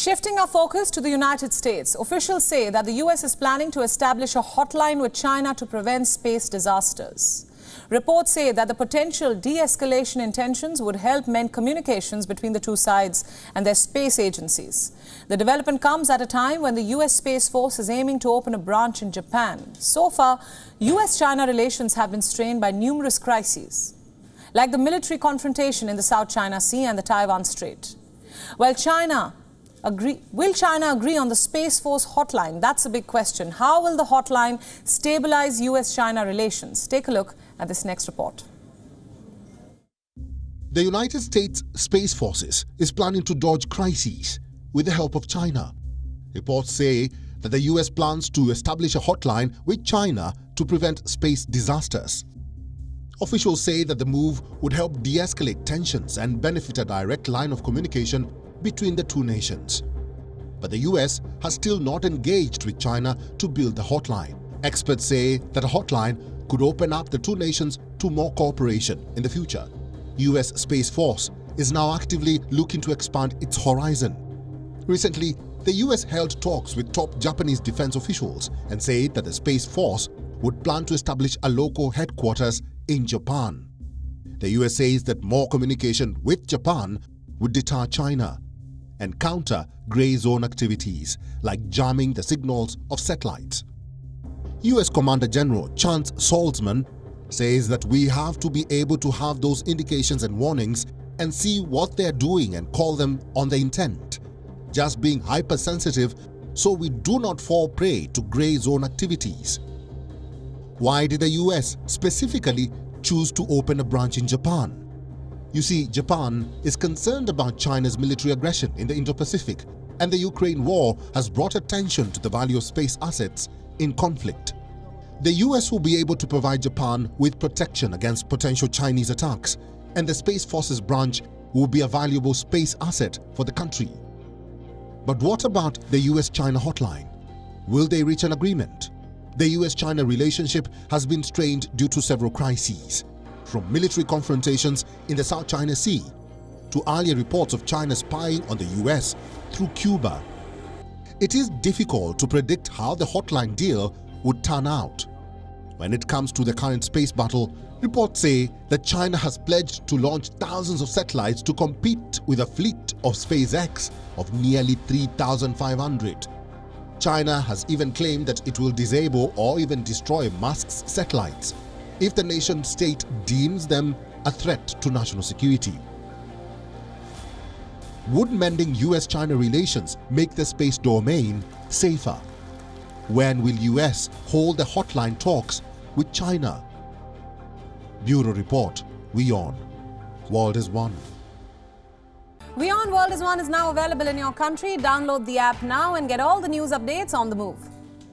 Shifting our focus to the United States, officials say that the US is planning to establish a hotline with China to prevent space disasters. Reports say that the potential de-escalation intentions would help mend communications between the two sides and their space agencies. The development comes at a time when the US Space Force is aiming to open a branch in Japan. So far, US-China relations have been strained by numerous crises, like the military confrontation in the South China Sea and the Taiwan Strait. Will China agree on the Space Force hotline? That's a big question. How will the hotline stabilize US-China relations? Take a look at this next report. The United States Space Forces is planning to dodge crises with the help of China. Reports say that the US plans to establish a hotline with China to prevent space disasters. Officials say that the move would help de-escalate tensions and benefit a direct line of communication between the two nations. But the US has still not engaged with China to build the hotline. Experts say that a hotline could open up the two nations to more cooperation in the future. US Space Force is now actively looking to expand its horizon. Recently, the US held talks with top Japanese defense officials and said that the Space Force would plan to establish a local headquarters in Japan. The US says that more communication with Japan would deter China and counter grey zone activities like jamming the signals of satellites. US Commander General Chance Saltzman says that we have to be able to have those indications and warnings and see what they're doing and call them on the intent, just being hypersensitive so we do not fall prey to grey zone activities. Why did the US specifically choose to open a branch in Japan? You see, Japan is concerned about China's military aggression in the Indo-Pacific, and the Ukraine war has brought attention to the value of space assets in conflict. The US will be able to provide Japan with protection against potential Chinese attacks, and the Space Forces branch will be a valuable space asset for the country. But what about the US-China hotline? Will they reach an agreement? The US-China relationship has been strained due to several crises, from military confrontations in the South China Sea to earlier reports of China spying on the US through Cuba. It is difficult to predict how the hotline deal would turn out. When it comes to the current space battle, reports say that China has pledged to launch thousands of satellites to compete with a fleet of SpaceX of nearly 3,500. China has even claimed that it will disable or even destroy Musk's satellites if the nation-state deems them a threat to national security. Would mending US-China relations make the space domain safer? When will US hold the hotline talks with China? Bureau Report, WION. World is One. WION World is One is now available in your country. Download the app now and get all the news updates on the move.